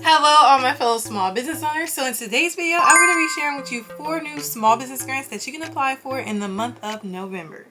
Hello all my fellow small business owners. So in today's video, I'm going to be sharing with you 4 new small business grants that you can apply for in the month of November.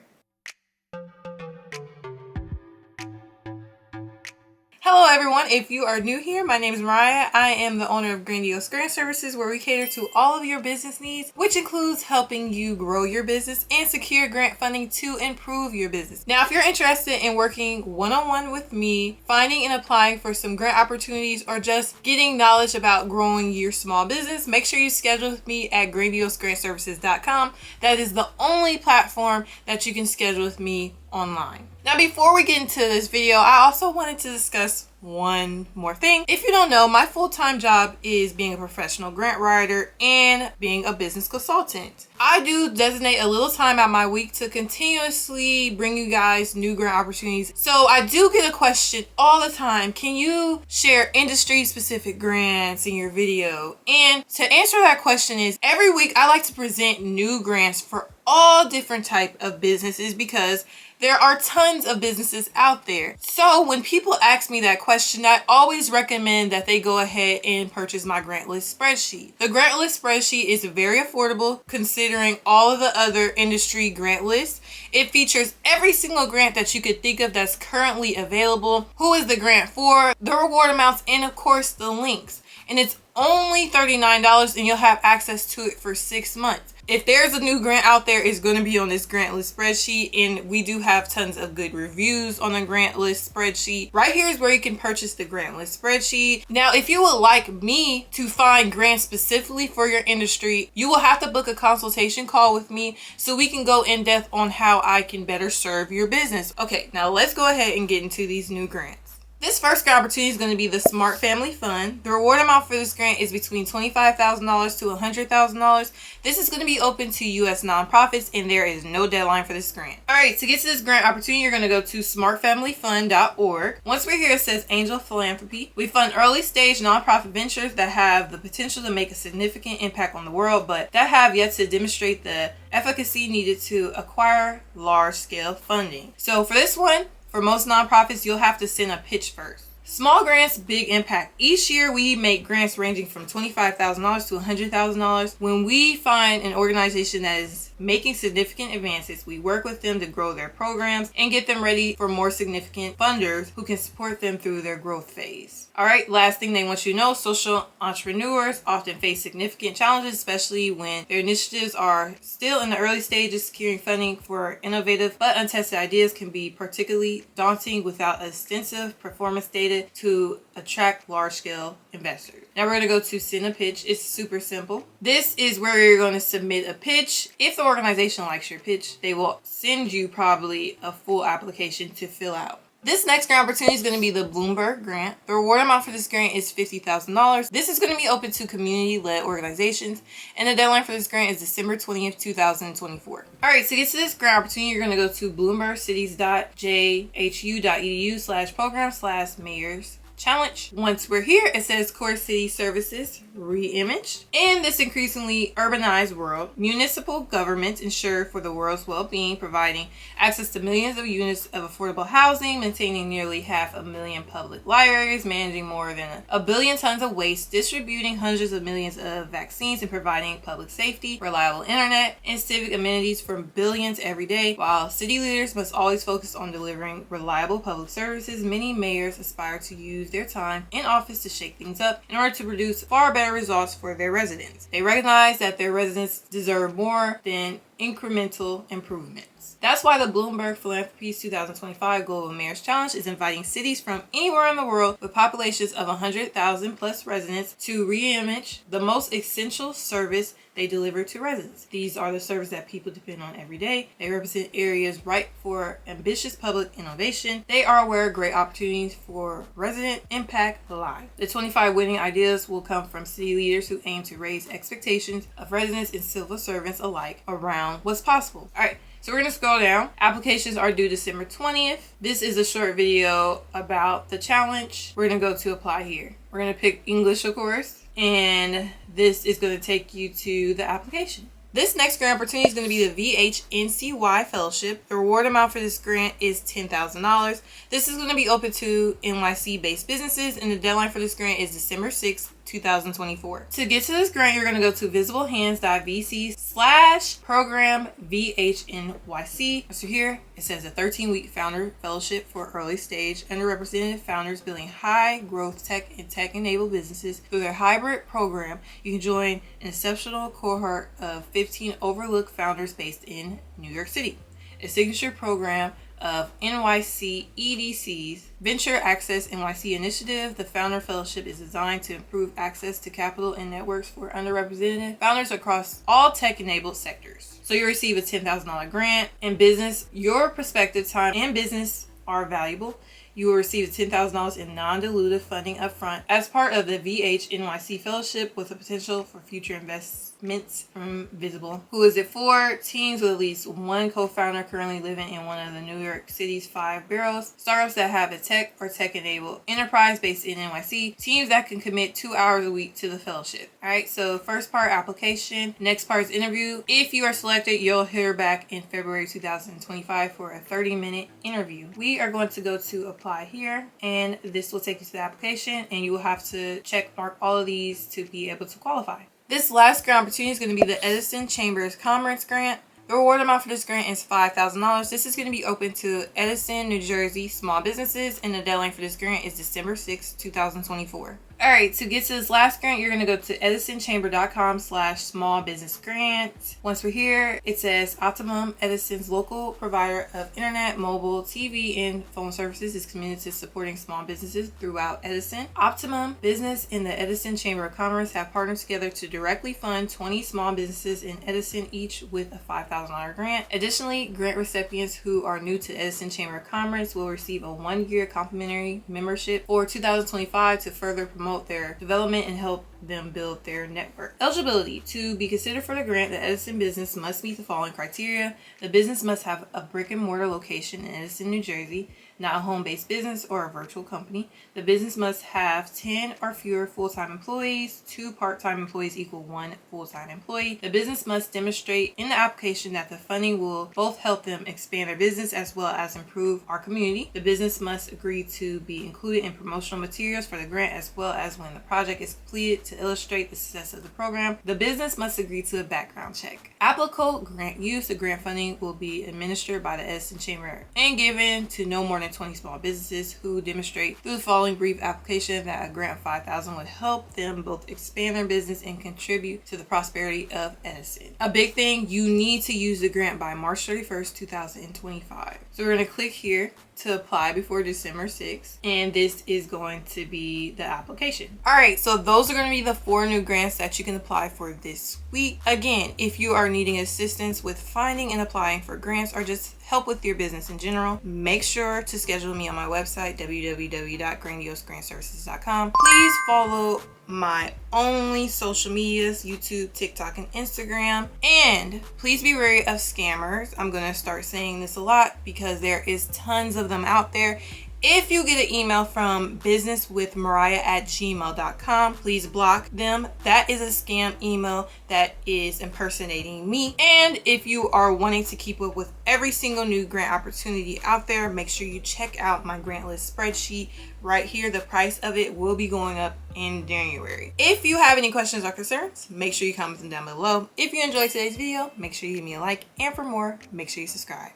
Hello everyone, if you are new here, my name is Mariah. I am the owner of Grandiose Grant Services, where we cater to all of your business needs, which includes helping you grow your business and secure grant funding to improve your business. Now, if you're interested in working one-on-one with me, finding and applying for some grant opportunities, or just getting knowledge about growing your small business, make sure you schedule with me at grandiosgrantservices.com. That is the only platform that you can schedule with me online. Now, before we get into this video, I also wanted to discuss one more thing. If you don't know, my full-time job is being a professional grant writer and being a business consultant. I do designate a little time out my week to continuously bring you guys new grant opportunities. So I do get a question all the time: can you share industry-specific grants in your video? And to answer that question is, every week I like to present new grants for all different type of businesses, because there are tons of businesses out there. So when people ask me that question, I always recommend that they go ahead and purchase my grant list spreadsheet. The grant list spreadsheet is very affordable considering all of the other industry grant lists. It features every single grant that you could think of that's currently available, who is the grant for, the reward amounts, and of course the links. And it's only $39 and you'll have access to it for 6 months. If there's a new grant out there, it's going to be on this grant list spreadsheet, and we do have tons of good reviews on the grant list spreadsheet. Right here is where you can purchase the grant list spreadsheet. Now, if you would like me to find grants specifically for your industry, you will have to book a consultation call with me so we can go in depth on how I can better serve your business. Okay, now let's go ahead and get into these new grants. This first grant opportunity is going to be the Smart Family Fund. The reward amount for this grant is between $25,000 to $100,000. This is going to be open to U.S. nonprofits, and there is no deadline for this grant. All right, to get to this grant opportunity, you're going to go to smartfamilyfund.org. Once we're here, it says Angel Philanthropy. We fund early stage nonprofit ventures that have the potential to make a significant impact on the world, but that have yet to demonstrate the efficacy needed to acquire large-scale funding. So for this one, for most nonprofits, you'll have to send a pitch first. Small grants, big impact. Each year, we make grants ranging from $25,000 to $100,000. When we find an organization that is making significant advances, we work with them to grow their programs and get them ready for more significant funders who can support them through their growth phase. All right, last thing they want you to know, social entrepreneurs often face significant challenges, especially when their initiatives are still in the early stages. Securing funding for innovative but untested ideas can be particularly daunting without extensive performance data to attract large-scale investors. Now we're going to go to send a pitch. It's super simple. This is where you're going to submit a pitch. If the organization likes your pitch, they will send you probably a full application to fill out. This next grant opportunity is going to be the Bloomberg grant. The reward amount for this grant is $50,000. This is going to be open to community-led organizations, and the deadline for this grant is December 20th, 2024. All right, to get to this grant opportunity, you're going to go to bloombergcities.jhu.edu/program/mayors challenge. Once we're here, it says core city services re-imaged. In this increasingly urbanized world, municipal governments ensure for the world's well-being, providing access to millions of units of affordable housing, maintaining nearly 500,000 public libraries, managing more than 1 billion tons of waste, distributing hundreds of millions of vaccines, and providing public safety, reliable internet, and civic amenities for billions every day. While city leaders must always focus on delivering reliable public services, many mayors aspire to use their time in office to shake things up in order to produce far better results for their residents. They recognize that their residents deserve more than incremental improvements. That's why the Bloomberg Philanthropies 2025 Global Mayors Challenge is inviting cities from anywhere in the world with populations of 100,000 plus residents to re-image the most essential service they deliver to residents. These are the services that people depend on every day. They represent areas ripe for ambitious public innovation. They are where great opportunities for resident impact lie. The 25 winning ideas will come from city leaders who aim to raise expectations of residents and civil servants alike around what's possible. All right, so we're going to scroll down. Applications are due December 20th. This is a short video about the challenge. We're going to go to apply here. We're going to pick English, of course, and this is going to take you to the application. This next grant opportunity is going to be the VHNCY Fellowship. The reward amount for this grant is $10,000. This is going to be open to NYC-based businesses, and the deadline for this grant is December 6th, 2024. To get to this grant, you're going to go to visiblehands.vc/program VHNYC. So here it says a 13-week founder fellowship for early stage underrepresented founders building high growth tech and tech-enabled businesses. Through their hybrid program, you can join an exceptional cohort of 15 overlooked founders based in New York City. A signature program of NYC EDC's Venture Access NYC initiative, the Founder Fellowship is designed to improve access to capital and networks for underrepresented founders across all tech-enabled sectors. So you receive a $10,000 grant. In business, your prospective time and business are valuable. You will receive $10,000 in non-dilutive funding upfront as part of the VHNYC Fellowship with the potential for future investments from Visible. Who is it for? Teams with at least one co-founder currently living in one of the New York City's 5 boroughs. Startups that have a tech or tech-enabled enterprise based in NYC. Teams that can commit 2 hours a week to the fellowship. Alright, so first part, application. Next part is interview. If you are selected, you'll hear back in February 2025 for a 30-minute interview. We are going to go to apply here, and this will take you to the application, and you will have to check mark all of these to be able to qualify. This last grant opportunity is going to be the Edison Chamber's Commerce Grant. The reward amount for this grant is $5,000. This is going to be open to Edison, New Jersey small businesses, and the deadline for this grant is December 6, 2024. Alright, to get to this last grant, you're going to go to edisonchamber.com/small business grant. Once we're here, it says Optimum, Edison's local provider of internet, mobile, TV, and phone services, is committed to supporting small businesses throughout Edison. Optimum Business and the Edison Chamber of Commerce have partnered together to directly fund 20 small businesses in Edison, each with a $5,000 grant. Additionally, grant recipients who are new to Edison Chamber of Commerce will receive a 1-year complimentary membership for 2025 to further promote their development and help them build their network. Eligibility. To be considered for the grant, the Edison business must meet the following criteria. The business must have a brick and mortar location in Edison, New Jersey, not a home-based business or a virtual company. The business must have 10 or fewer full-time employees. 2 part-time employees equal 1 full-time employee. The business must demonstrate in the application that the funding will both help them expand their business as well as improve our community. The business must agree to be included in promotional materials for the grant as well as when the project is completed to illustrate the success of the program. The business must agree to a background check. Applicable grant use. The grant funding will be administered by the Edison Chamber and given to no more than 20 small businesses who demonstrate through the following brief application that a grant of $5,000 would help them both expand their business and contribute to the prosperity of Edison. A big thing, you need to use the grant by March 31st, 2025. So we're going to click here to apply before December 6th, and this is going to be the application. Alright, so those are going to be the 4 new grants that you can apply for this week. Again, if you are needing assistance with finding and applying for grants or just help with your business in general, make sure to schedule me on my website, www.grandiosgrantservices.com. Please follow my only social medias, YouTube, TikTok, and Instagram. And please be wary of scammers. I'm going to start saying this a lot because there is tons of them out there. If you get an email from businesswithmariah@gmail.com, please block them. That is a scam email that is impersonating me. And if you are wanting to keep up with every single new grant opportunity out there, make sure you check out my grant list spreadsheet right here. The price of it will be going up in January. If you have any questions or concerns, make sure you comment them down below. If you enjoyed today's video, make sure you give me a like. And for more, make sure you subscribe.